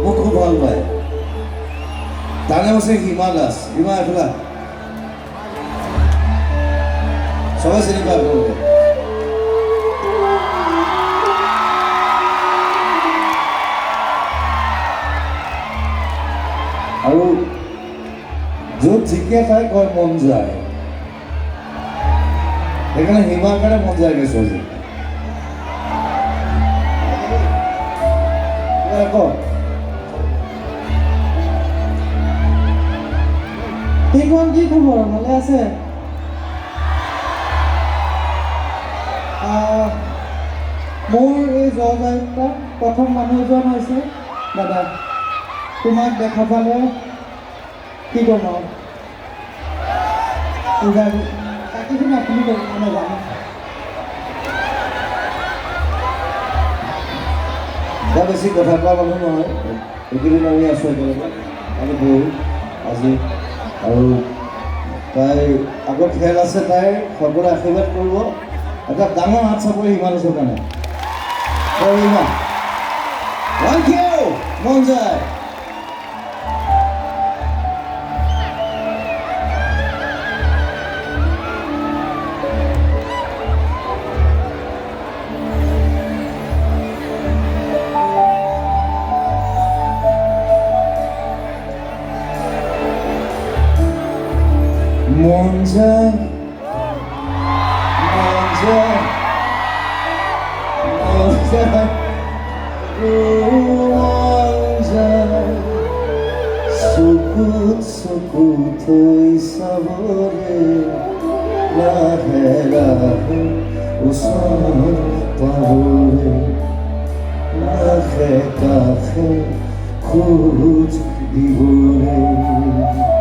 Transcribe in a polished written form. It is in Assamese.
মোক খুব ভাল পায় তাৰ নাম আছে হিমা দাস হিমা এফালা সবাই চিনি পায় আপোনালোকে আৰু য'ত জিকে তাই কয় মন যায় সেইকাৰণে হিমাৰ কাৰণে মন যায়গৈ চজি সেইখন কি খবৰ ভালে আছে মোৰ এই জয়যাত্ৰা প্ৰথম মানুহজন হৈছে দাদা তোমাক দেখা পালে কি ক'ম আৰু বাকীখিনি আপুনি কৰিব নাজানে বৰ বেছি কথা কোৱা মানুহ নহয় এইকেইদিন আমি আছোঁ একেলগে আমি বহু আজি আৰু তাই আগত খেল আছে তাইৰ সকলোৱে আশীৰ্বাদ কৰিব এটা ডাঙৰ হাত চাপৰি সিমান আছোঁ কাৰণে মন যায় মন যায় মন যায় মন যায় মন যায় চকুত চকু থৈ চাবৰে লাহে লাহে ওচৰত পাবৰে লাহে কাষে খোজ দিবৰে